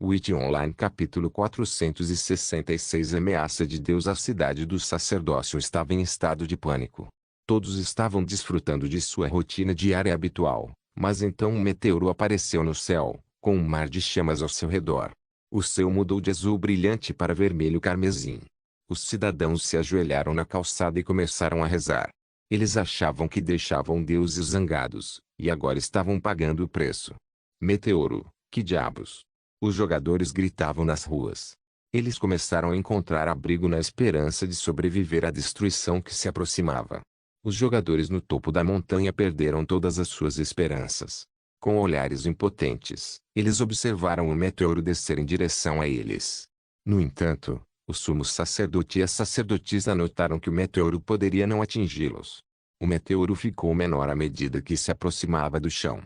Witch Online capítulo 466 Ameaça de Deus. A cidade do sacerdócio estava em estado de pânico. Todos estavam desfrutando de sua rotina diária habitual, mas então um meteoro apareceu no céu, com um mar de chamas ao seu redor. O céu mudou de azul brilhante para vermelho carmesim. Os cidadãos se ajoelharam na calçada e começaram a rezar. Eles achavam que deixavam deuses zangados, e agora estavam pagando o preço. Meteoro, que diabos? Os jogadores gritavam nas ruas. Eles começaram a encontrar abrigo na esperança de sobreviver à destruição que se aproximava. Os jogadores no topo da montanha perderam todas as suas esperanças. Com olhares impotentes, eles observaram o meteoro descer em direção a eles. No entanto, o sumo sacerdote e a sacerdotisa notaram que o meteoro poderia não atingi-los. O meteoro ficou menor à medida que se aproximava do chão.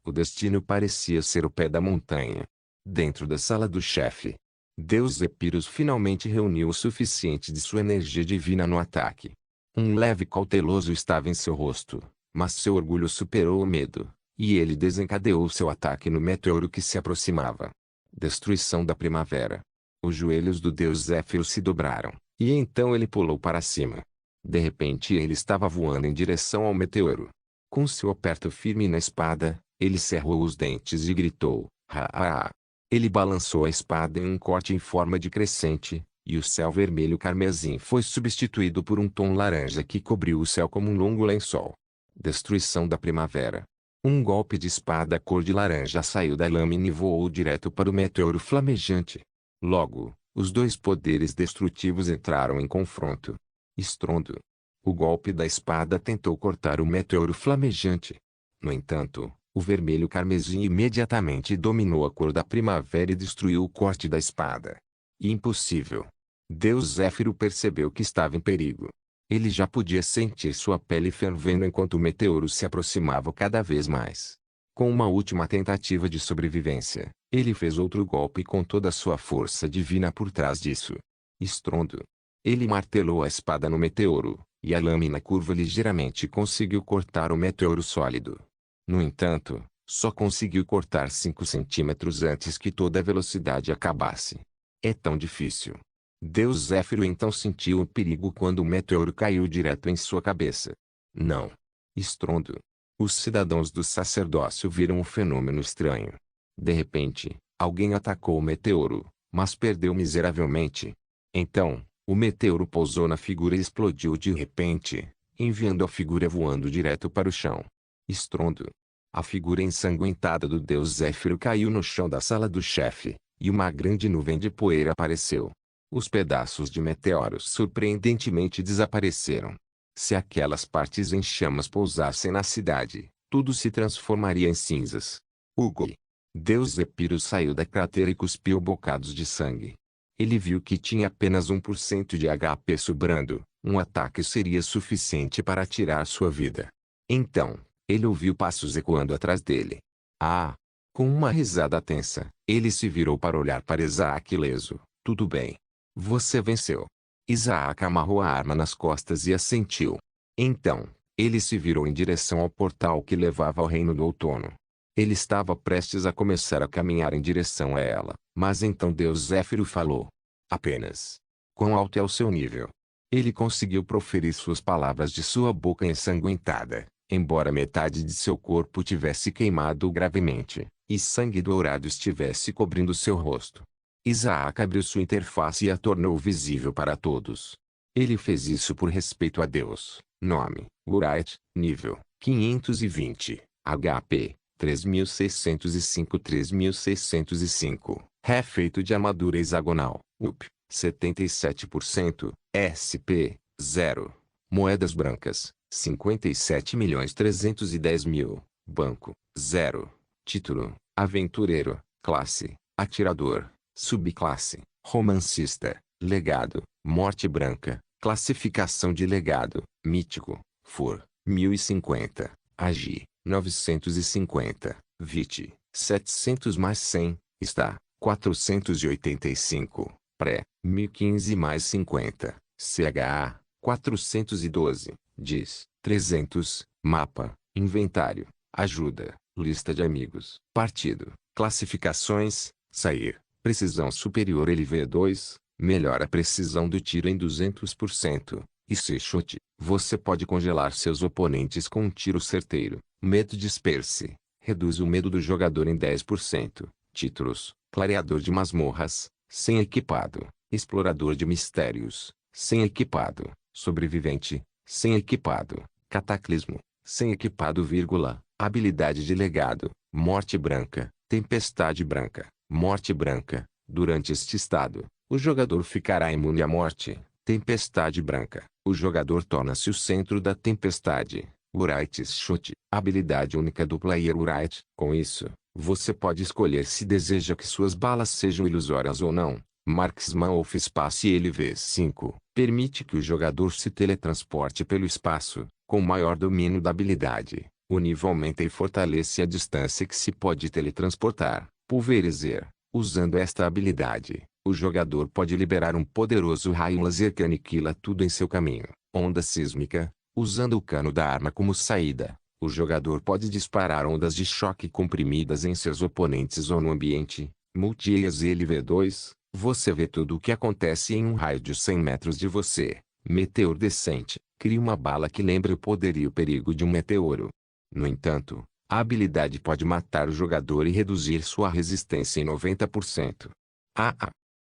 O destino parecia ser o pé da montanha. Dentro da sala do chefe, Deus Epirus finalmente reuniu o suficiente de sua energia divina no ataque. Um leve cauteloso estava em seu rosto, mas seu orgulho superou o medo, e ele desencadeou seu ataque no meteoro que se aproximava. Destruição da primavera. Os joelhos do Deus Zéfiro se dobraram, e então ele pulou para cima. De repente ele estava voando em direção ao meteoro. Com seu aperto firme na espada, ele cerrou os dentes e gritou, "Ha ha ha!" Ele balançou a espada em um corte em forma de crescente, e o céu vermelho carmesim foi substituído por um tom laranja que cobriu o céu como um longo lençol. Destruição da primavera. Um golpe de espada cor de laranja saiu da lâmina e voou direto para o meteoro flamejante. Logo, os dois poderes destrutivos entraram em confronto. Estrondo. O golpe da espada tentou cortar o meteoro flamejante. No entanto, o vermelho carmesim imediatamente dominou a cor da primavera e destruiu o corte da espada. Impossível. Deus Zéfiro percebeu que estava em perigo. Ele já podia sentir sua pele fervendo enquanto o meteoro se aproximava cada vez mais. Com uma última tentativa de sobrevivência, ele fez outro golpe com toda a sua força divina por trás disso. Estrondo. Ele martelou a espada no meteoro, e a lâmina curva ligeiramente conseguiu cortar o meteoro sólido. No entanto, só conseguiu cortar 5 centímetros antes que toda a velocidade acabasse. É tão difícil. Deus Zéfiro então sentiu o perigo quando o meteoro caiu direto em sua cabeça. Não. Estrondo. Os cidadãos do sacerdócio viram um fenômeno estranho. De repente, alguém atacou o meteoro, mas perdeu miseravelmente. Então, o meteoro pousou na figura e explodiu de repente, enviando a figura voando direto para o chão. Estrondo. A figura ensanguentada do Deus Zéfiro caiu no chão da sala do chefe, e uma grande nuvem de poeira apareceu. Os pedaços de meteoros surpreendentemente desapareceram. Se aquelas partes em chamas pousassem na cidade, tudo se transformaria em cinzas. Hugo. Deus Epirus saiu da cratera e cuspiu bocados de sangue. Ele viu que tinha apenas 1% de HP sobrando. Um ataque seria suficiente para tirar sua vida. Então, ele ouviu passos ecoando atrás dele. Ah! Com uma risada tensa, ele se virou para olhar para Isaac ileso. Tudo bem. Você venceu. Isaac amarrou a arma nas costas e assentiu. Então, ele se virou em direção ao portal que levava ao reino do outono. Ele estava prestes a começar a caminhar em direção a ela, mas então Deus Zéfiro falou. Apenas. Quão alto é o seu nível? Ele conseguiu proferir suas palavras de sua boca ensanguentada, embora metade de seu corpo tivesse queimado gravemente, e sangue dourado estivesse cobrindo seu rosto. Isaac abriu sua interface e a tornou visível para todos. Ele fez isso por respeito a Deus. Nome: Wright. Nível: 520. HP: 3605. Feito de armadura hexagonal. UP: 77%. SP: 0. Moedas brancas: 57.310.000. Banco: 0. Título: Aventureiro. Classe: Atirador. Subclasse: Romancista. Legado: Morte Branca. Classificação de legado: Mítico. For: 1050. Agi: 950. Vit: 700 mais 100. Está: 485. Pré: 1015 mais 50. CHA: 412. Diz: 300. Mapa: Inventário: Ajuda: Lista de amigos. Partido: Classificações: Sair: Precisão superior LV2, melhora a precisão do tiro em 200%. E se chute, você pode congelar seus oponentes com um tiro certeiro. Medo disperse, reduz o medo do jogador em 10%. Títulos: Clareador de masmorras, sem equipado. Explorador de mistérios, sem equipado. Sobrevivente, sem equipado. Cataclismo, sem equipado, vírgula. Habilidade de legado: Morte branca, tempestade branca, morte branca. Durante este estado, o jogador ficará imune à morte. Tempestade branca. O jogador torna-se o centro da tempestade. Wright's Shot. Habilidade única do player Wright. Com isso, você pode escolher se deseja que suas balas sejam ilusórias ou não. Marksman of Space LV5. Permite que o jogador se teletransporte pelo espaço, com maior domínio da habilidade. O nível aumenta e fortalece a distância que se pode teletransportar. Pulverizer. Usando esta habilidade, o jogador pode liberar um poderoso raio laser que aniquila tudo em seu caminho. Onda sísmica. Usando o cano da arma como saída, o jogador pode disparar ondas de choque comprimidas em seus oponentes ou no ambiente. Multi-Eyes LV2. Você vê tudo o que acontece em um raio de 100 metros de você. Meteor descente. Cria uma bala que lembre o poder e o perigo de um meteoro. No entanto, a habilidade pode matar o jogador e reduzir sua resistência em 90%.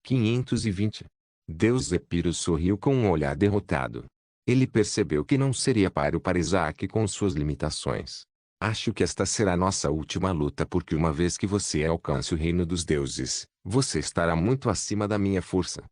520. Deus Zephyros sorriu com um olhar derrotado. Ele percebeu que não seria páreo para Isaac com suas limitações. Acho que esta será nossa última luta porque uma vez que você alcance o reino dos deuses, você estará muito acima da minha força.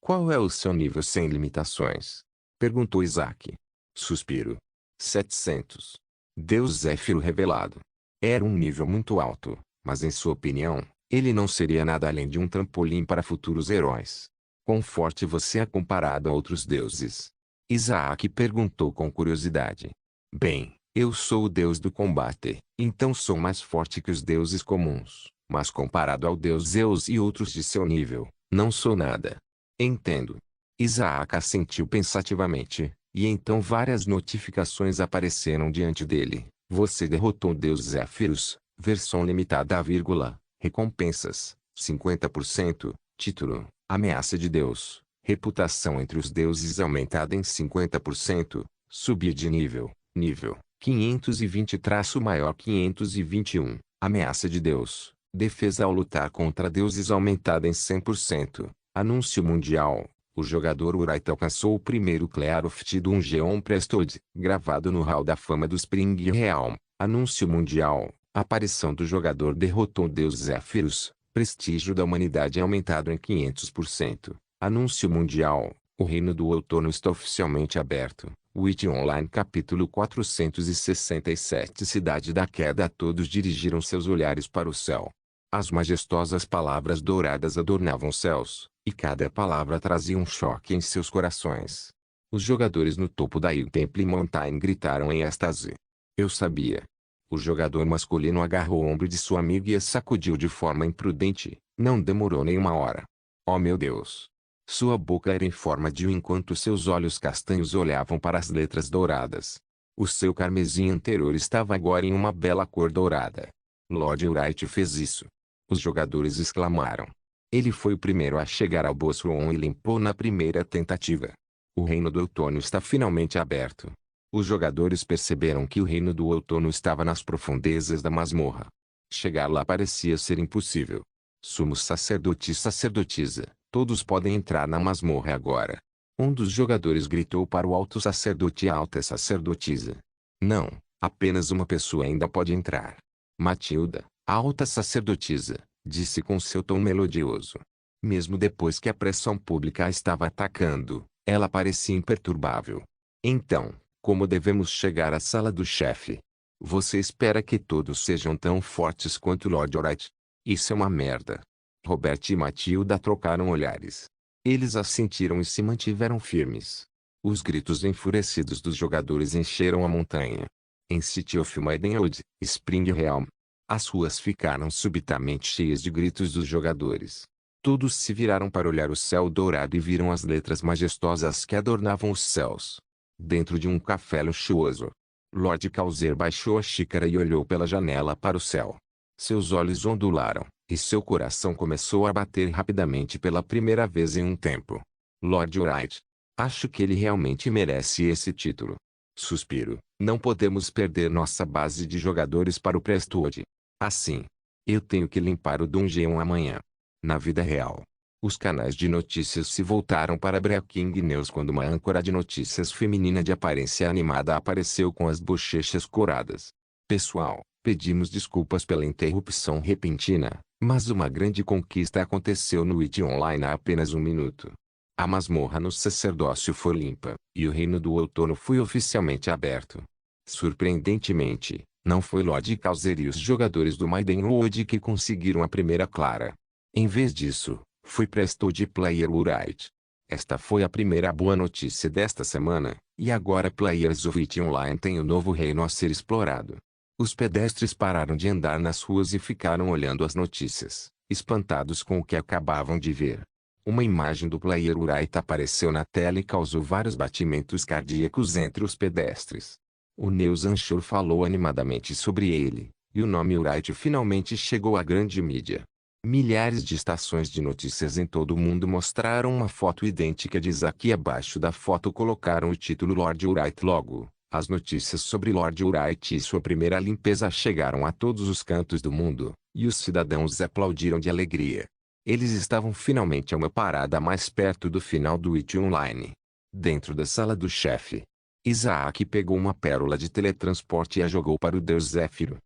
Qual é o seu nível sem limitações? Perguntou Isaac. Suspiro. 700. Deus Zéfiro revelado. Era um nível muito alto, mas em sua opinião, ele não seria nada além de um trampolim para futuros heróis. Quão forte você é comparado a outros deuses? Isaac perguntou com curiosidade. Bem, eu sou o deus do combate, então sou mais forte que os deuses comuns, mas comparado ao deus Zeus e outros de seu nível, não sou nada. Entendo. Isaac assentiu pensativamente. E então várias notificações apareceram diante dele. Você derrotou o Deus Zéfiros, versão limitada a vírgula, recompensas, 50%, título, ameaça de Deus, reputação entre os deuses aumentada em 50%, subir de nível, nível, 520-maior 521, ameaça de Deus, defesa ao lutar contra deuses aumentada em 100%, anúncio mundial. O jogador Wright alcançou o primeiro Clear of Tidum Geon Prestod, gravado no Hall da Fama do Spring Realm. Anúncio mundial. Aparição do jogador derrotou o Deus Zéfiros. Prestígio da humanidade aumentado em 500%. Anúncio mundial. O Reino do Outono está oficialmente aberto. Witch Online capítulo 467 Cidade da Queda. Todos dirigiram seus olhares para o céu. As majestosas palavras douradas adornavam os céus, e cada palavra trazia um choque em seus corações. Os jogadores no topo da Hill Temple Mountain gritaram em êxtase. Eu sabia. O jogador masculino agarrou o ombro de sua amiga e a sacudiu de forma imprudente. Não demorou nem uma hora. Oh meu Deus! Sua boca era em forma de U enquanto seus olhos castanhos olhavam para as letras douradas. O seu carmesim anterior estava agora em uma bela cor dourada. Lord Wright fez isso. Os jogadores exclamaram. Ele foi o primeiro a chegar ao Bosron e limpou na primeira tentativa. O Reino do Outono está finalmente aberto. Os jogadores perceberam que o Reino do Outono estava nas profundezas da masmorra. Chegar lá parecia ser impossível. Sumo sacerdote e sacerdotisa, todos podem entrar na masmorra agora. Um dos jogadores gritou para o alto sacerdote e a alta sacerdotisa. Não, apenas uma pessoa ainda pode entrar. Matilda, a alta sacerdotisa, disse com seu tom melodioso. Mesmo depois que a pressão pública a estava atacando, ela parecia imperturbável. Então, como devemos chegar à sala do chefe? Você espera que todos sejam tão fortes quanto Lord Wright? Isso é uma merda. Robert e Matilda trocaram olhares. Eles assentiram e se mantiveram firmes. Os gritos enfurecidos dos jogadores encheram a montanha. Em City of Maidenwood, Spring Realm, as ruas ficaram subitamente cheias de gritos dos jogadores. Todos se viraram para olhar o céu dourado e viram as letras majestosas que adornavam os céus. Dentro de um café luxuoso, Lord Calzer baixou a xícara e olhou pela janela para o céu. Seus olhos ondularam. E seu coração começou a bater rapidamente pela primeira vez em um tempo. Lord Wright. Acho que ele realmente merece esse título. Suspiro. Não podemos perder nossa base de jogadores para o Prestwood. Assim. Eu tenho que limpar o Dungeon amanhã. Na vida real. Os canais de notícias se voltaram para Breaking News quando uma âncora de notícias feminina de aparência animada apareceu com as bochechas coradas. Pessoal, pedimos desculpas pela interrupção repentina, mas uma grande conquista aconteceu no Witch Online há apenas um minuto. A masmorra no sacerdócio foi limpa, e o reino do outono foi oficialmente aberto. Surpreendentemente, não foi Lord Calzer e os jogadores do Maidenwood que conseguiram a primeira clara. Em vez disso, foi Prestwood Player Wright. Esta foi a primeira boa notícia desta semana, e agora Players of Witch Online têm o novo reino a ser explorado. Os pedestres pararam de andar nas ruas e ficaram olhando as notícias, espantados com o que acabavam de ver. Uma imagem do Player Wright apareceu na tela e causou vários batimentos cardíacos entre os pedestres. O News Anchor falou animadamente sobre ele, e o nome Wright finalmente chegou à grande mídia. Milhares de estações de notícias em todo o mundo mostraram uma foto idêntica de Isaac e abaixo da foto colocaram o título Lord Wright logo. As notícias sobre Lord Wright e sua primeira limpeza chegaram a todos os cantos do mundo, e os cidadãos aplaudiram de alegria. Eles estavam finalmente a uma parada mais perto do final do Witch Online. Dentro da sala do chefe, Isaac pegou uma pérola de teletransporte e a jogou para o Deus Zéfiro.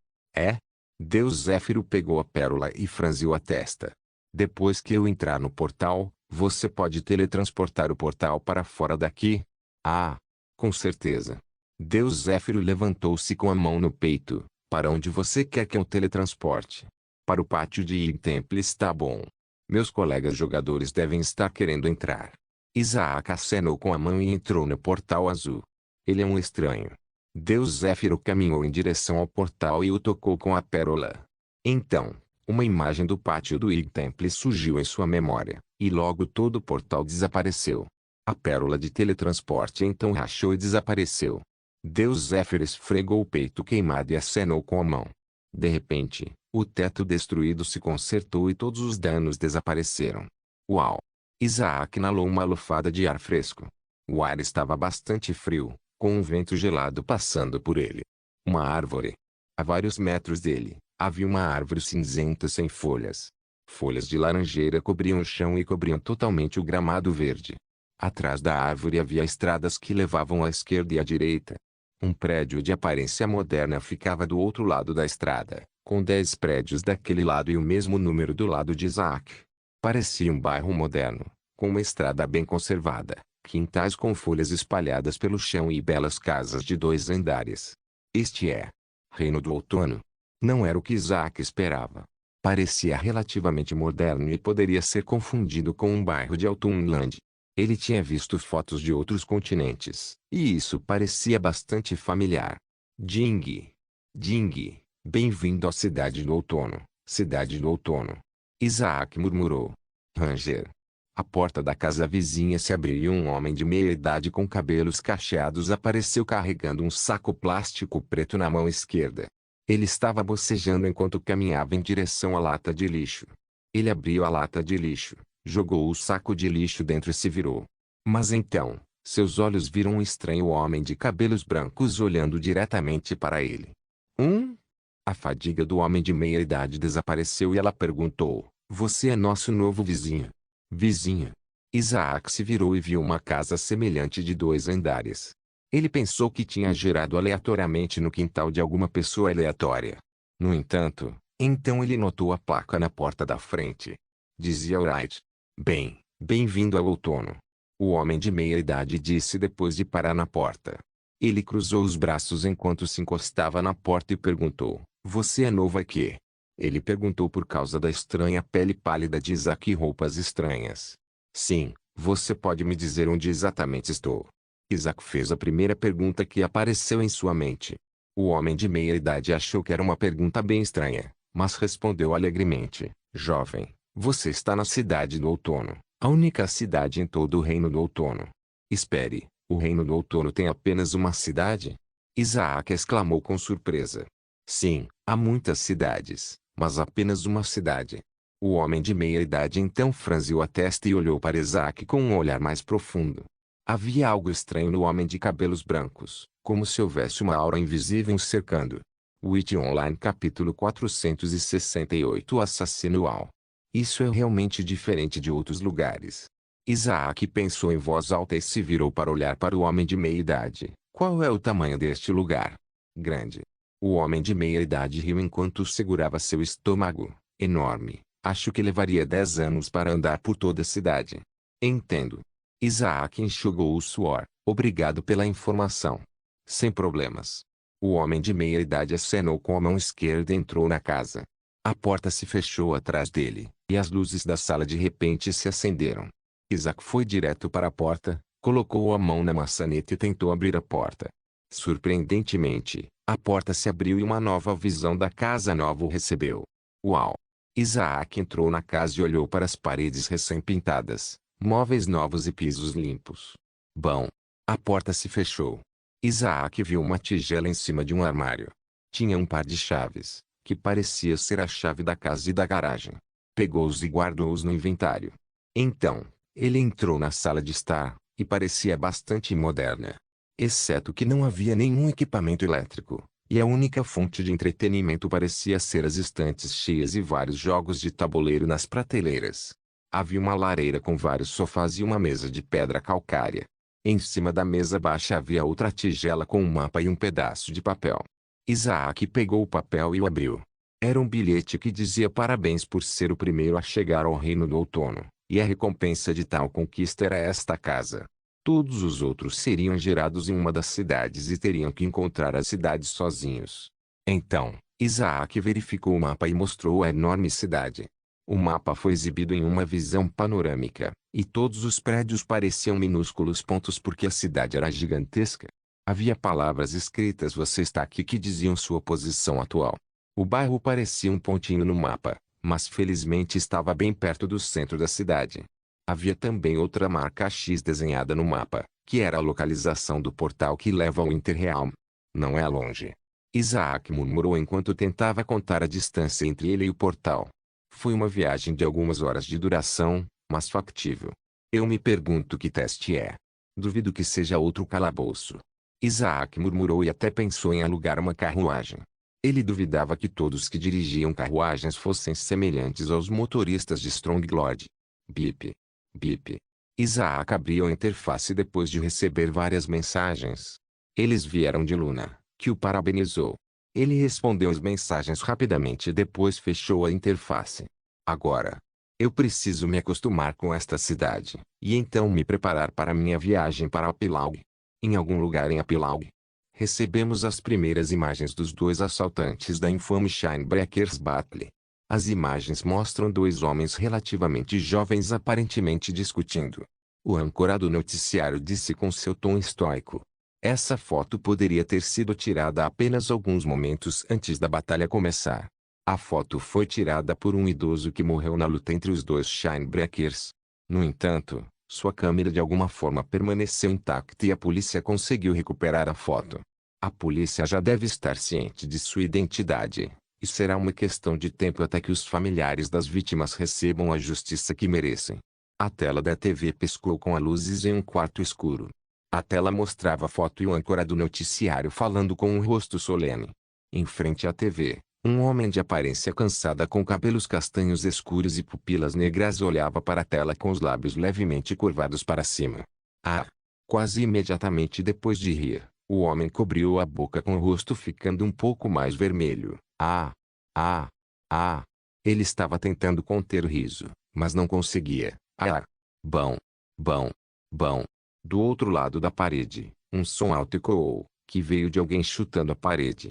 Deus Zéfiro pegou a pérola e franziu a testa. Depois que eu entrar no portal, você pode teletransportar o portal para fora daqui? Ah, com certeza. Deus Zéfiro levantou-se com a mão no peito. Para onde você quer que eu teletransporte? Para o pátio de Ig Temple está bom. Meus colegas jogadores devem estar querendo entrar. Isaac acenou com a mão e entrou no portal azul. Ele é um estranho. Deus Zéfiro caminhou em direção ao portal e o tocou com a pérola. Então, uma imagem do pátio do Ig Temple surgiu em sua memória, e logo todo o portal desapareceu. A pérola de teletransporte então rachou e desapareceu. Deus Zéfiro esfregou o peito queimado e acenou com a mão. De repente, o teto destruído se consertou e todos os danos desapareceram. Uau! Isaac inalou uma lufada de ar fresco. O ar estava bastante frio, com um vento gelado passando por ele. Uma árvore. A vários metros dele, havia uma árvore cinzenta sem folhas. Folhas de laranjeira cobriam o chão e cobriam totalmente o gramado verde. Atrás da árvore havia estradas que levavam à esquerda e à direita. Um prédio de aparência moderna ficava do outro lado da estrada, com 10 prédios daquele lado e o mesmo número do lado de Isaac. Parecia um bairro moderno, com uma estrada bem conservada, quintais com folhas espalhadas pelo chão e belas casas de 2 andares. Este é Reino do Outono. Não era o que Isaac esperava. Parecia relativamente moderno e poderia ser confundido com um bairro de Autumnland. Ele tinha visto fotos de outros continentes, e isso parecia bastante familiar. Ding! Ding! Bem-vindo à Cidade do Outono, Cidade do Outono. Isaac murmurou. Ranger. A porta da casa vizinha se abriu e um homem de meia idade com cabelos cacheados apareceu carregando um saco plástico preto na mão esquerda. Ele estava bocejando enquanto caminhava em direção à lata de lixo. Ele abriu a lata de lixo, jogou o saco de lixo dentro e se virou. Mas então, seus olhos viram um estranho homem de cabelos brancos olhando diretamente para ele. A fadiga do homem de meia idade desapareceu e ela perguntou, você é nosso novo vizinho? Vizinha. Isaac se virou e viu uma casa semelhante de 2 andares. Ele pensou que tinha gerado aleatoriamente no quintal de alguma pessoa aleatória. No entanto, então ele notou a placa na porta da frente. Dizia Wright. Bem-vindo ao outono. O homem de meia idade disse depois de parar na porta. Ele cruzou os braços enquanto se encostava na porta e perguntou, você é novo aqui? Ele perguntou por causa da estranha pele pálida de Isaac e roupas estranhas. Sim, você pode me dizer onde exatamente estou? Isaac fez a primeira pergunta que apareceu em sua mente. O homem de meia idade achou que era uma pergunta bem estranha, mas respondeu alegremente, jovem, você está na Cidade do Outono, a única cidade em todo o Reino do Outono. Espere, o Reino do Outono tem apenas uma cidade? Isaac exclamou com surpresa. Sim, há muitas cidades, mas apenas uma cidade. O homem de meia-idade então franziu a testa e olhou para Isaac com um olhar mais profundo. Havia algo estranho no homem de cabelos brancos, como se houvesse uma aura invisível o cercando. Witch Online capítulo 468 O assassino Al. Isso é realmente diferente de outros lugares. Isaac pensou em voz alta e se virou para olhar para o homem de meia-idade. Qual é o tamanho deste lugar? Grande. O homem de meia-idade riu enquanto segurava seu estômago. Enorme. Acho que levaria 10 anos para andar por toda a cidade. Entendo. Isaac enxugou o suor. Obrigado pela informação. Sem problemas. O homem de meia-idade acenou com a mão esquerda e entrou na casa. A porta se fechou atrás dele, e as luzes da sala de repente se acenderam. Isaac foi direto para a porta, colocou a mão na maçaneta e tentou abrir a porta. Surpreendentemente, a porta se abriu e uma nova visão da casa nova o recebeu. Uau! Isaac entrou na casa e olhou para as paredes recém-pintadas, móveis novos e pisos limpos. Bom! A porta se fechou. Isaac viu uma tigela em cima de um armário. Tinha um par de chaves, que parecia ser a chave da casa e da garagem. Pegou-os e guardou-os no inventário. Então, ele entrou na sala de estar, e parecia bastante moderna. Exceto que não havia nenhum equipamento elétrico, e a única fonte de entretenimento parecia ser as estantes cheias e vários jogos de tabuleiro nas prateleiras. Havia uma lareira com vários sofás e uma mesa de pedra calcária. Em cima da mesa baixa havia outra tigela com um mapa e um pedaço de papel. Isaac pegou o papel e o abriu. Era um bilhete que dizia parabéns por ser o primeiro a chegar ao reino do outono, e a recompensa de tal conquista era esta casa. Todos os outros seriam gerados em uma das cidades e teriam que encontrar as cidades sozinhos. Então, Isaac verificou o mapa e mostrou a enorme cidade. O mapa foi exibido em uma visão panorâmica, e todos os prédios pareciam minúsculos pontos porque a cidade era gigantesca. Havia palavras escritas "Você está aqui" que diziam sua posição atual. O bairro parecia um pontinho no mapa, mas felizmente estava bem perto do centro da cidade. Havia também outra marca X desenhada no mapa, que era a localização do portal que leva ao Interrealm. Não é longe. Isaac murmurou enquanto tentava contar a distância entre ele e o portal. Foi uma viagem de algumas horas de duração, mas factível. Eu me pergunto que teste é. Duvido que seja outro calabouço. Isaac murmurou e até pensou em alugar uma carruagem. Ele duvidava que todos que dirigiam carruagens fossem semelhantes aos motoristas de Stronglord. Bip. Bip. Isaac abriu a interface depois de receber várias mensagens. Eles vieram de Luna, que o parabenizou. Ele respondeu as mensagens rapidamente e depois fechou a interface. Agora, eu preciso me acostumar com esta cidade, e então me preparar para minha viagem para Apilaug. Em algum lugar em Apilaug, recebemos as primeiras imagens dos dois assaltantes da infame Shinebreakers Battle. As imagens mostram dois homens relativamente jovens aparentemente discutindo. O âncora do noticiário disse com seu tom estoico. Essa foto poderia ter sido tirada apenas alguns momentos antes da batalha começar. A foto foi tirada por um idoso que morreu na luta entre os dois Shinebreakers. No entanto, sua câmera de alguma forma permaneceu intacta e a polícia conseguiu recuperar a foto. A polícia já deve estar ciente de sua identidade, e será uma questão de tempo até que os familiares das vítimas recebam a justiça que merecem. A tela da TV piscou com as luzes em um quarto escuro. A tela mostrava a foto e o âncora do noticiário falando com um rosto solene. Em frente à TV, um homem de aparência cansada com cabelos castanhos escuros e pupilas negras olhava para a tela com os lábios levemente curvados para cima. Ah! Quase imediatamente depois de rir, o homem cobriu a boca com o rosto ficando um pouco mais vermelho. Ah! Ah! Ah! Ele estava tentando conter o riso, mas não conseguia. Ah! Bom! Bom! Bom! Do outro lado da parede, um som alto ecoou, que veio de alguém chutando a parede.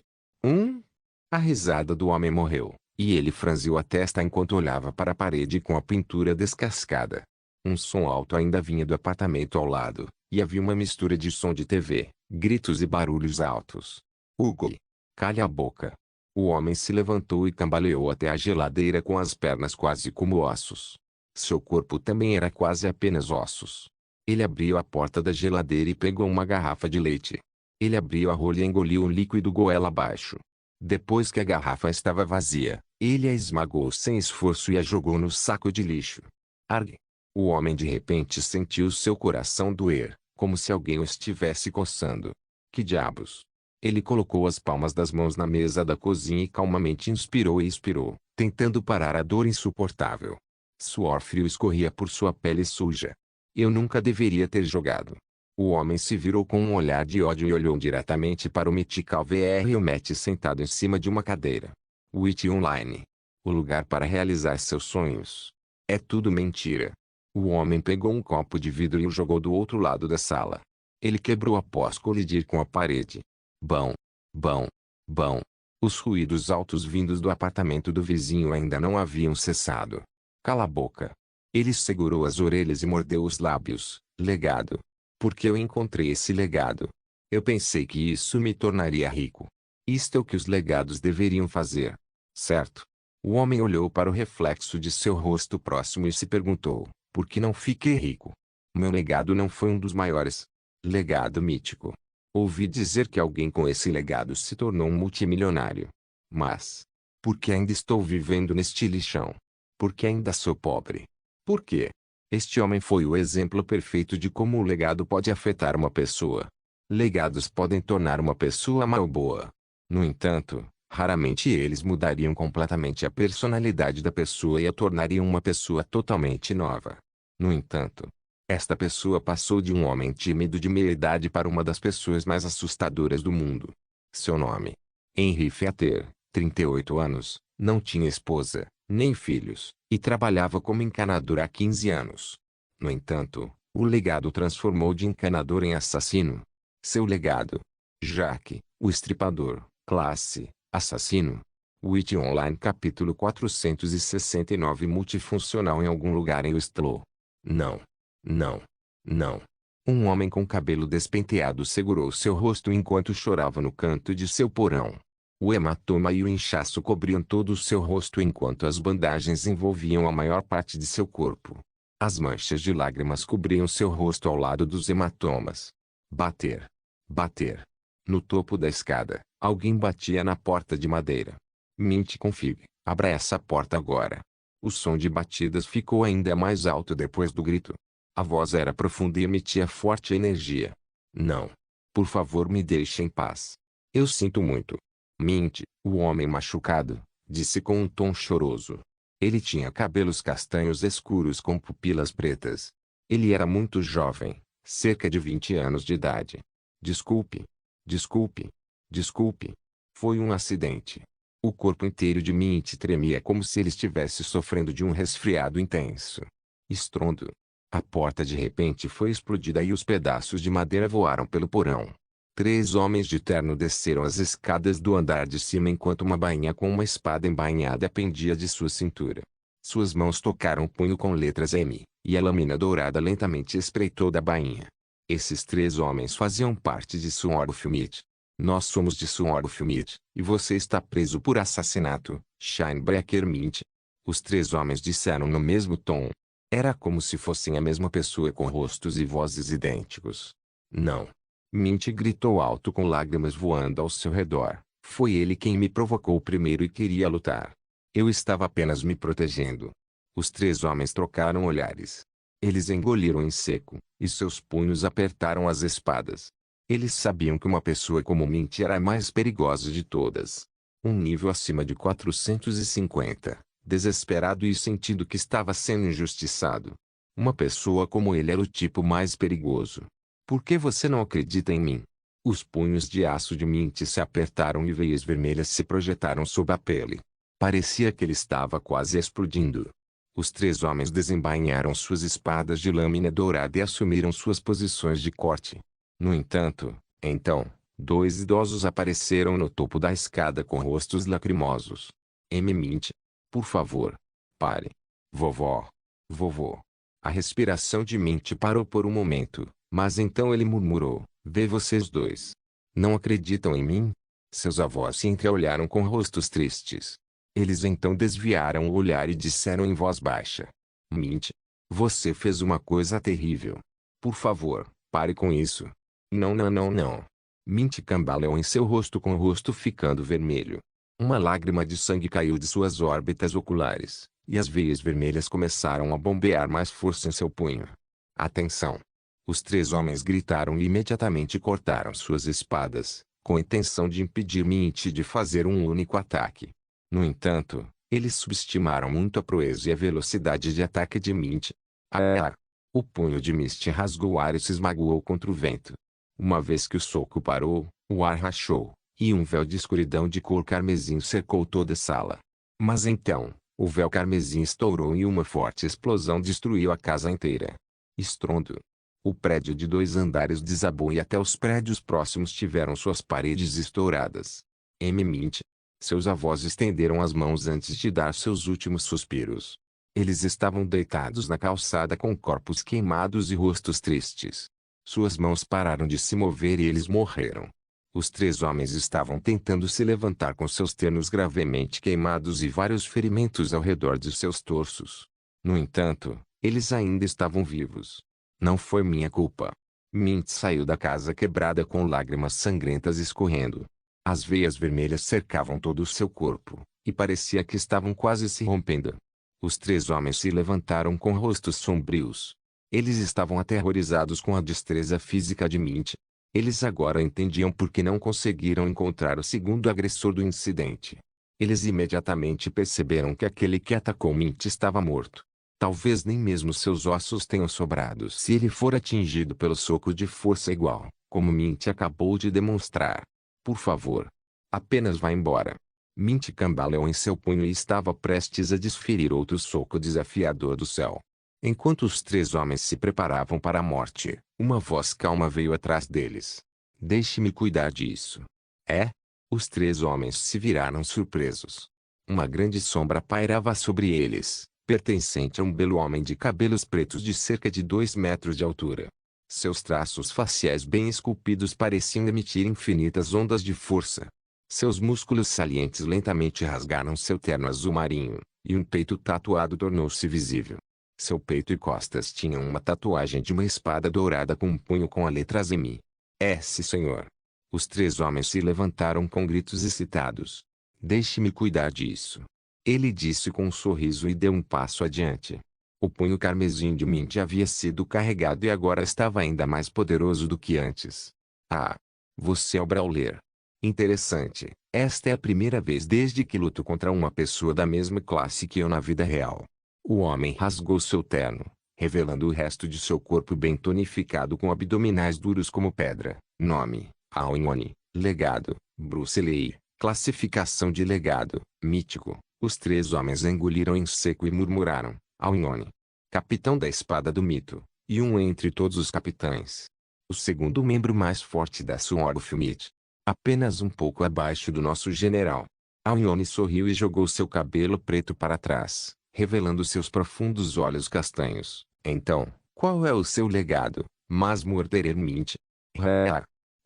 A risada do homem morreu, e ele franziu a testa enquanto olhava para a parede com a pintura descascada. Um som alto ainda vinha do apartamento ao lado, e havia uma mistura de som de TV, gritos e barulhos altos. Hugo! Calha a boca! O homem se levantou e cambaleou até a geladeira com as pernas quase como ossos. Seu corpo também era quase apenas ossos. Ele abriu a porta da geladeira e pegou uma garrafa de leite. Ele abriu a rolha e engoliu o líquido goela abaixo. Depois que a garrafa estava vazia, ele a esmagou sem esforço e a jogou no saco de lixo. Arg! O homem de repente sentiu seu coração doer, como se alguém o estivesse coçando. Que diabos? Ele colocou as palmas das mãos na mesa da cozinha e calmamente inspirou e expirou, tentando parar a dor insuportável. Suor frio escorria por sua pele suja. Eu nunca deveria ter jogado. O homem se virou com um olhar de ódio e olhou diretamente para o Mythical VR e o Matt sentado em cima de uma cadeira. Witch Online. O lugar para realizar seus sonhos. É tudo mentira. O homem pegou um copo de vidro e o jogou do outro lado da sala. Ele quebrou após colidir com a parede. Bom. Bom. Bom. Os ruídos altos vindos do apartamento do vizinho ainda não haviam cessado. Cala a boca. Ele segurou as orelhas e mordeu os lábios. Legado. Porque eu encontrei esse legado. Eu pensei que isso me tornaria rico. Isto é o que os legados deveriam fazer. Certo? O homem olhou para o reflexo de seu rosto próximo e se perguntou, por que não fiquei rico? Meu legado não foi um dos maiores. Legado mítico. Ouvi dizer que alguém com esse legado se tornou um multimilionário. Mas, por que ainda estou vivendo neste lixão? Por que ainda sou pobre? Por quê? Este homem foi o exemplo perfeito de como o legado pode afetar uma pessoa. Legados podem tornar uma pessoa mal ou boa. No entanto, raramente eles mudariam completamente a personalidade da pessoa e a tornariam uma pessoa totalmente nova. No entanto, esta pessoa passou de um homem tímido de meia-idade para uma das pessoas mais assustadoras do mundo. Seu nome: Henry Fetter, 38 anos, não tinha esposa, nem filhos, e trabalhava como encanador há 15 anos. No entanto, o legado transformou de encanador em assassino. Seu legado: Jack, o estripador, classe, assassino. Witch Online capítulo 469 multifuncional em algum lugar em Westlaw. Não. Não. Não. Um homem com cabelo despenteado segurou seu rosto enquanto chorava no canto de seu porão. O hematoma e o inchaço cobriam todo o seu rosto enquanto as bandagens envolviam a maior parte de seu corpo. As manchas de lágrimas cobriam seu rosto ao lado dos hematomas. Bater. Bater. No topo da escada, alguém batia na porta de madeira. Mint Config, abra essa porta agora. O som de batidas ficou ainda mais alto depois do grito. A voz era profunda e emitia forte energia. Não. Por favor, me deixe em paz. Eu sinto muito. Mint, o homem machucado, disse com um tom choroso. Ele tinha cabelos castanhos escuros com pupilas pretas. Ele era muito jovem, cerca de 20 anos de idade. Desculpe. Desculpe. Desculpe. Foi um acidente. O corpo inteiro de Mint tremia como se ele estivesse sofrendo de um resfriado intenso. Estrondo. A porta de repente foi explodida e os pedaços de madeira voaram pelo porão. 3 homens de terno desceram as escadas do andar de cima enquanto uma bainha com uma espada embainhada pendia de sua cintura. Suas mãos tocaram o punho com letras M, e a lâmina dourada lentamente espreitou da bainha. Esses 3 homens faziam parte de Swordsmith. Nós somos de Swordsmith, e você está preso por assassinato, Shinebreaker Mint. Os 3 homens disseram no mesmo tom. Era como se fossem a mesma pessoa com rostos e vozes idênticos. Não. Mint gritou alto com lágrimas voando ao seu redor. Foi ele quem me provocou primeiro e queria lutar. Eu estava apenas me protegendo. Os 3 homens trocaram olhares. Eles engoliram em seco, e seus punhos apertaram as espadas. Eles sabiam que uma pessoa como Mint era a mais perigosa de todas. Um nível acima de 450. Desesperado e sentindo que estava sendo injustiçado. Uma pessoa como ele era o tipo mais perigoso. Por que você não acredita em mim? Os punhos de aço de Mint se apertaram e veias vermelhas se projetaram sob a pele. Parecia que ele estava quase explodindo. Os 3 homens desembainharam suas espadas de lâmina dourada e assumiram suas posições de corte. No entanto, então, 2 idosos apareceram no topo da escada com rostos lacrimosos. Mint. Por favor. Pare. Vovó. Vovô. A respiração de Mint parou por um momento, mas então ele murmurou, vê vocês dois. Não acreditam em mim? Seus avós se entreolharam com rostos tristes. Eles então desviaram o olhar e disseram em voz baixa. Mint. Você fez uma coisa terrível. Por favor, pare com isso. Não não não não. Mint cambaleou em seu rosto com o rosto ficando vermelho. Uma lágrima de sangue caiu de suas órbitas oculares, e as veias vermelhas começaram a bombear mais força em seu punho. Atenção! Os três homens gritaram e imediatamente cortaram suas espadas, com a intenção de impedir Mint de fazer um único ataque. No entanto, eles subestimaram muito a proeza e a velocidade de ataque de Mint. Ah! O punho de Misty rasgou o ar e se esmagoou contra o vento. Uma vez que o soco parou, o ar rachou, e um véu de escuridão de cor carmesim cercou toda a sala. Mas então, o véu carmesim estourou e uma forte explosão destruiu a casa inteira. Estrondo. O prédio de 2 andares desabou e até os prédios próximos tiveram suas paredes estouradas. Mint. Seus avós estenderam as mãos antes de dar seus últimos suspiros. Eles estavam deitados na calçada com corpos queimados e rostos tristes. Suas mãos pararam de se mover e eles morreram. Os três homens estavam tentando se levantar com seus ternos gravemente queimados e vários ferimentos ao redor de seus torsos. No entanto, eles ainda estavam vivos. Não foi minha culpa. Mint saiu da casa quebrada com lágrimas sangrentas escorrendo. As veias vermelhas cercavam todo o seu corpo, e parecia que estavam quase se rompendo. Os três homens se levantaram com rostos sombrios. Eles estavam aterrorizados com a destreza física de Mint. Eles agora entendiam por que não conseguiram encontrar o segundo agressor do incidente. Eles imediatamente perceberam que aquele que atacou Mint estava morto. Talvez nem mesmo seus ossos tenham sobrado se ele for atingido pelo soco de força igual, como Mint acabou de demonstrar. Por favor. Apenas vá embora. Mint cambaleou em seu punho e estava prestes a desferir outro soco desafiador do céu. Enquanto os três homens se preparavam para a morte, uma voz calma veio atrás deles. Deixe-me cuidar disso. É? Os três homens se viraram surpresos. Uma grande sombra pairava sobre eles, pertencente a um belo homem de cabelos pretos de cerca de 2 metros de altura. Seus traços faciais bem esculpidos pareciam emitir infinitas ondas de força. Seus músculos salientes lentamente rasgaram seu terno azul marinho, e um peito tatuado tornou-se visível. Seu peito e costas tinham uma tatuagem de uma espada dourada com um punho com a letra M. S. Senhor. Os três homens se levantaram com gritos excitados. Deixe-me cuidar disso. Ele disse com um sorriso e deu um passo adiante. O punho carmesim de Mint havia sido carregado e agora estava ainda mais poderoso do que antes. Ah! Você é o Brawler. Interessante. Esta é a primeira vez desde que luto contra uma pessoa da mesma classe que eu na vida real. O homem rasgou seu terno, revelando o resto de seu corpo bem tonificado com abdominais duros como pedra. Nome: Aoyone. Legado: Bruce Lee. Classificação de legado: mítico. Os três homens engoliram em seco e murmuraram: Aoyone. Capitão da espada do mito, e um entre todos os capitães. O segundo membro mais forte da Swordfight. Apenas um pouco abaixo do nosso general. Aoyone sorriu e jogou seu cabelo preto para trás, revelando seus profundos olhos castanhos. Então, qual é o seu legado, Masmorderer Mint?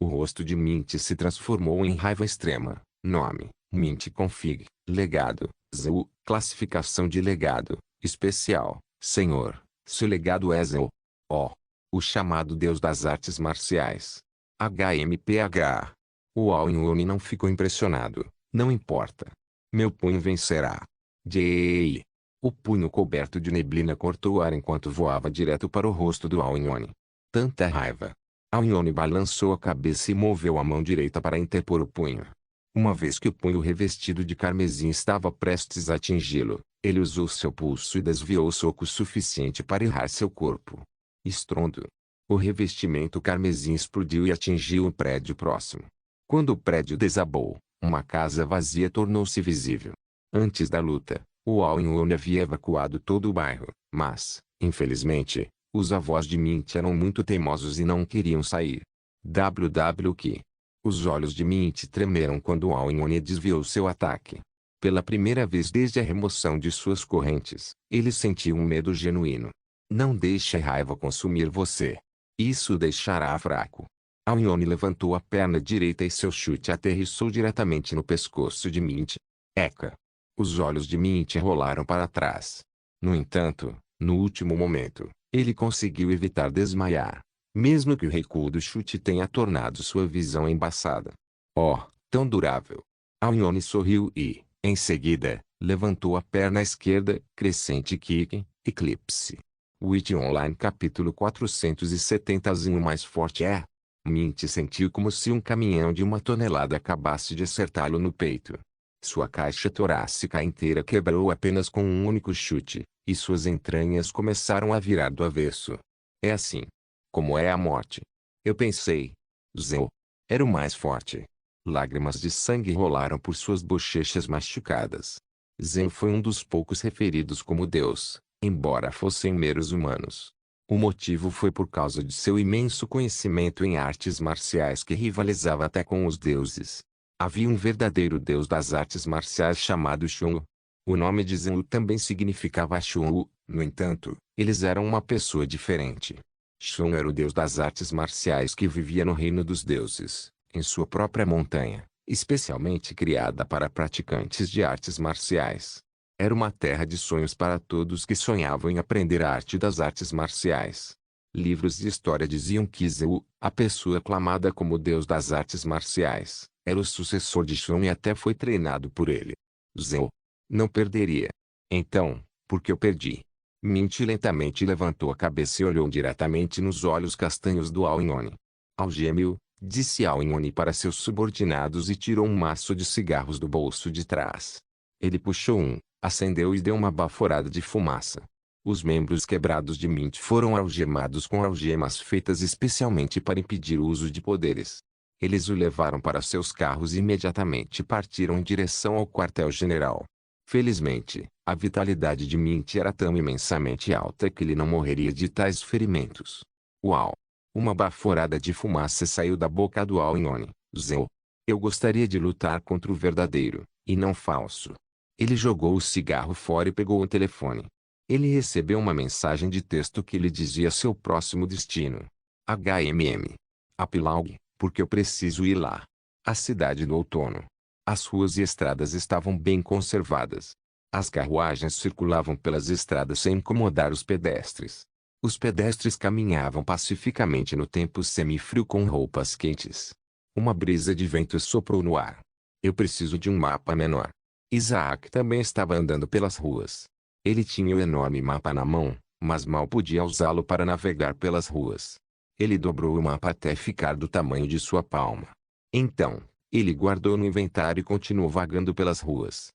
O rosto de Mint se transformou em raiva extrema. Nome: Mint Config. Legado: Zeu. Classificação de legado: especial. Senhor, seu legado é Zeu. O chamado deus das artes marciais. HMPH. O Aoyone não ficou impressionado. Não importa. Meu punho vencerá. Jay. O punho coberto de neblina cortou o ar enquanto voava direto para o rosto do Aoyone. Tanta raiva. Aoyone balançou a cabeça e moveu a mão direita para interpor o punho. Uma vez que o punho revestido de carmesim estava prestes a atingi-lo, ele usou seu pulso e desviou o soco suficiente para irrar seu corpo. Estrondo. O revestimento carmesim explodiu e atingiu o prédio próximo. Quando o prédio desabou, uma casa vazia tornou-se visível. Antes da luta, o Aoyone havia evacuado todo o bairro, mas, infelizmente, os avós de Mint eram muito teimosos e não queriam sair. WWQ. Os olhos de Mint tremeram quando Aoyone desviou seu ataque. Pela primeira vez desde a remoção de suas correntes, ele sentiu um medo genuíno. Não deixe a raiva consumir você. Isso o deixará fraco. Aoyone levantou a perna direita e seu chute aterrissou diretamente no pescoço de Mint. Eca! Os olhos de Mint rolaram para trás. No entanto, no último momento, ele conseguiu evitar desmaiar, mesmo que o recuo do chute tenha tornado sua visão embaçada. Oh, tão durável! Alnyone sorriu e, em seguida, levantou a perna esquerda, crescente kick, eclipse. Witch Online capítulo 470. O mais forte é. Mint sentiu como se um caminhão de 1 tonelada acabasse de acertá-lo no peito. Sua caixa torácica inteira quebrou apenas com um único chute, e suas entranhas começaram a virar do avesso. É assim. Como é a morte? Eu pensei. Zeo. Era o mais forte. Lágrimas de sangue rolaram por suas bochechas machucadas. Zeo foi um dos poucos referidos como Deus, embora fossem meros humanos. O motivo foi por causa de seu imenso conhecimento em artes marciais que rivalizava até com os deuses. Havia um verdadeiro deus das artes marciais chamado Shun. O nome de Zhou também significava Shun. No entanto, eles eram uma pessoa diferente. Shun era o deus das artes marciais que vivia no reino dos deuses, em sua própria montanha, especialmente criada para praticantes de artes marciais. Era uma terra de sonhos para todos que sonhavam em aprender a arte das artes marciais. Livros de história diziam que Zhou, a pessoa aclamada como deus das artes marciais, era o sucessor de Shun e até foi treinado por ele. Zhou não perderia. Então, por que eu perdi? Mint lentamente levantou a cabeça e olhou diretamente nos olhos castanhos do Alnyone. Algemil, disse Alnyone para seus subordinados e tirou um maço de cigarros do bolso de trás. Ele puxou um, acendeu e deu uma baforada de fumaça. Os membros quebrados de Mint foram algemados com algemas feitas especialmente para impedir o uso de poderes. Eles o levaram para seus carros e imediatamente partiram em direção ao quartel-general. Felizmente, a vitalidade de Mint era tão imensamente alta que ele não morreria de tais ferimentos. Uau! Uma baforada de fumaça saiu da boca do Alnyone. Zhou. Eu gostaria de lutar contra o verdadeiro, e não falso. Ele jogou o cigarro fora e pegou o telefone. Ele recebeu uma mensagem de texto que lhe dizia seu próximo destino. Apilaug, porque eu preciso ir lá. A cidade do outono. As ruas e estradas estavam bem conservadas. As carruagens circulavam pelas estradas sem incomodar os pedestres. Os pedestres caminhavam pacificamente no tempo semifrio com roupas quentes. Uma brisa de vento soprou no ar. Eu preciso de um mapa menor. Isaac também estava andando pelas ruas. Ele tinha o enorme mapa na mão, mas mal podia usá-lo para navegar pelas ruas. Ele dobrou o mapa até ficar do tamanho de sua palma. Então, ele guardou no inventário e continuou vagando pelas ruas.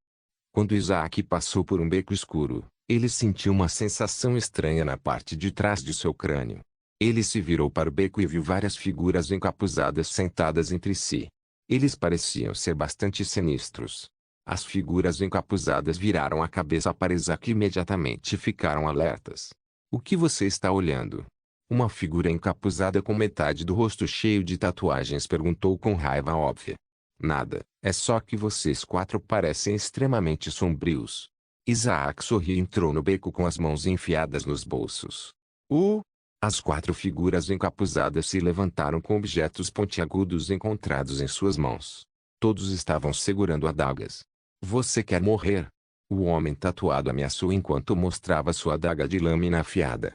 Quando Isaac passou por um beco escuro, ele sentiu uma sensação estranha na parte de trás de seu crânio. Ele se virou para o beco e viu várias figuras encapuzadas sentadas entre si. Eles pareciam ser bastante sinistros. As figuras encapuzadas viraram a cabeça para Isaac e imediatamente ficaram alertas. O que você está olhando? Uma figura encapuzada com metade do rosto cheio de tatuagens perguntou com raiva óbvia. Nada, é só que vocês quatro parecem extremamente sombrios. Isaac sorriu e entrou no beco com as mãos enfiadas nos bolsos. As 4 figuras encapuzadas se levantaram com objetos pontiagudos encontrados em suas mãos. Todos estavam segurando adagas. Você quer morrer? O homem tatuado ameaçou enquanto mostrava sua adaga de lâmina afiada.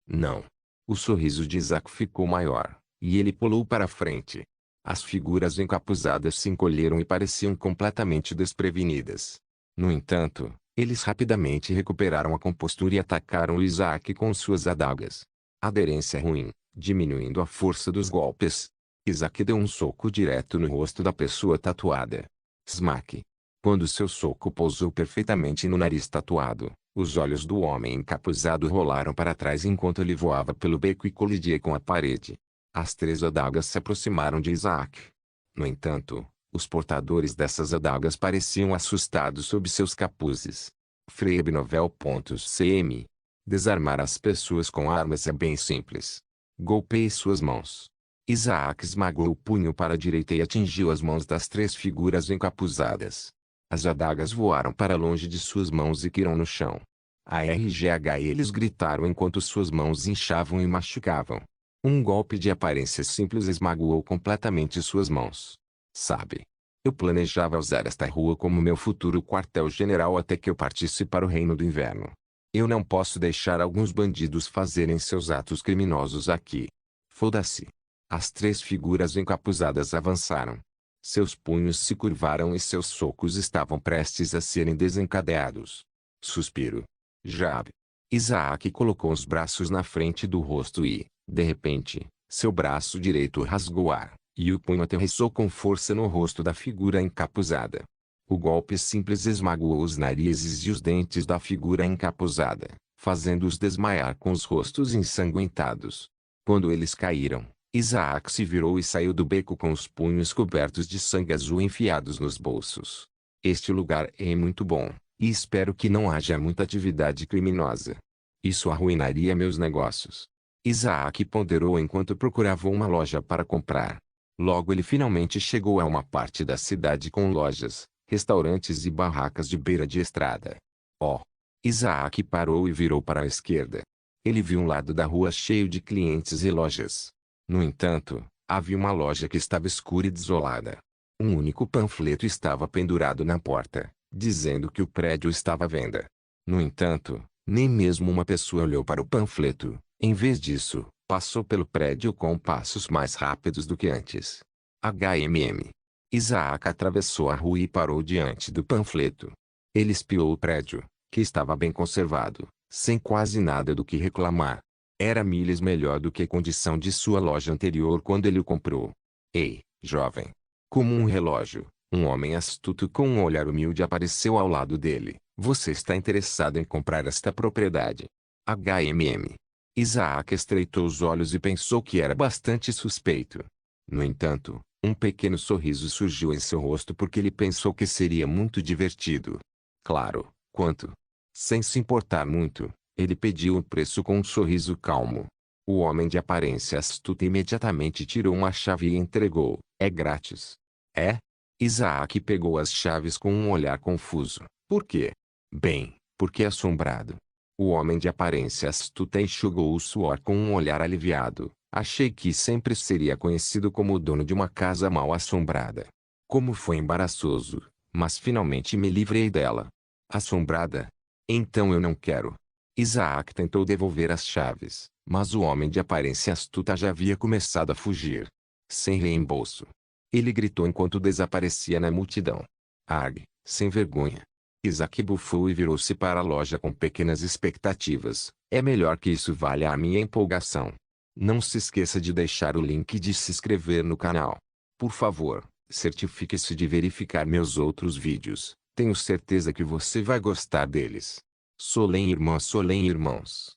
Não. O sorriso de Isaac ficou maior, e ele pulou para a frente. As figuras encapuzadas se encolheram e pareciam completamente desprevenidas. No entanto, eles rapidamente recuperaram a compostura e atacaram Isaac com suas adagas. Aderência ruim, diminuindo a força dos golpes. Isaac deu um soco direto no rosto da pessoa tatuada. Smack. Quando seu soco pousou perfeitamente no nariz tatuado, os olhos do homem encapuzado rolaram para trás enquanto ele voava pelo beco e colidia com a parede. As 3 adagas se aproximaram de Isaac. No entanto, os portadores dessas adagas pareciam assustados sob seus capuzes. Freebnovel.cm. Desarmar as pessoas com armas é bem simples. Golpeie suas mãos. Isaac esmagou o punho para a direita e atingiu as mãos das 3 figuras encapuzadas. As adagas voaram para longe de suas mãos e caíram no chão. Eles gritaram enquanto suas mãos inchavam e machucavam. Um golpe de aparência simples esmagou completamente suas mãos. Sabe? Eu planejava usar esta rua como meu futuro quartel-general até que eu partisse para o Reino do Inverno. Eu não posso deixar alguns bandidos fazerem seus atos criminosos aqui. Foda-se. As 3 figuras encapuzadas avançaram. Seus punhos se curvaram e seus socos estavam prestes a serem desencadeados. Suspiro. Jabe. Isaac colocou os braços na frente do rosto e, de repente, seu braço direito rasgou ar, e o punho aterrissou com força no rosto da figura encapuzada. O golpe simples esmagou os narizes e os dentes da figura encapuzada, fazendo-os desmaiar com os rostos ensanguentados. Quando eles caíram, Isaac se virou e saiu do beco com os punhos cobertos de sangue azul enfiados nos bolsos. Este lugar é muito bom, e espero que não haja muita atividade criminosa. Isso arruinaria meus negócios. Isaac ponderou enquanto procurava uma loja para comprar. Logo ele finalmente chegou a uma parte da cidade com lojas, restaurantes e barracas de beira de estrada. Oh! Isaac parou e virou para a esquerda. Ele viu um lado da rua cheio de clientes e lojas. No entanto, havia uma loja que estava escura e desolada. Um único panfleto estava pendurado na porta, dizendo que o prédio estava à venda. No entanto, nem mesmo uma pessoa olhou para o panfleto. Em vez disso, passou pelo prédio com passos mais rápidos do que antes. Isaac atravessou a rua e parou diante do panfleto. Ele espiou o prédio, que estava bem conservado, sem quase nada do que reclamar. Era milhas melhor do que a condição de sua loja anterior quando ele o comprou. Ei, jovem! Como um relógio, um homem astuto com um olhar humilde apareceu ao lado dele. Você está interessado em comprar esta propriedade? Isaac estreitou os olhos e pensou que era bastante suspeito. No entanto, um pequeno sorriso surgiu em seu rosto porque ele pensou que seria muito divertido. Claro, quanto? Sem se importar muito, ele pediu o preço com um sorriso calmo. O homem de aparência astuta imediatamente tirou uma chave e entregou. É grátis. É? Isaac pegou as chaves com um olhar confuso. Por quê? Bem, porque assombrado. O homem de aparência astuta enxugou o suor com um olhar aliviado. Achei que sempre seria conhecido como o dono de uma casa mal assombrada. Como foi embaraçoso, mas finalmente me livrei dela. Assombrada? Então eu não quero. Isaac tentou devolver as chaves, mas o homem de aparência astuta já havia começado a fugir. Sem reembolso. Ele gritou enquanto desaparecia na multidão. Arg, sem vergonha. Isaac bufou e virou-se para a loja com pequenas expectativas. É melhor que isso valha a minha empolgação. Não se esqueça de deixar o link de se inscrever no canal. Por favor, certifique-se de verificar meus outros vídeos. Tenho certeza que você vai gostar deles. Solem irmãos.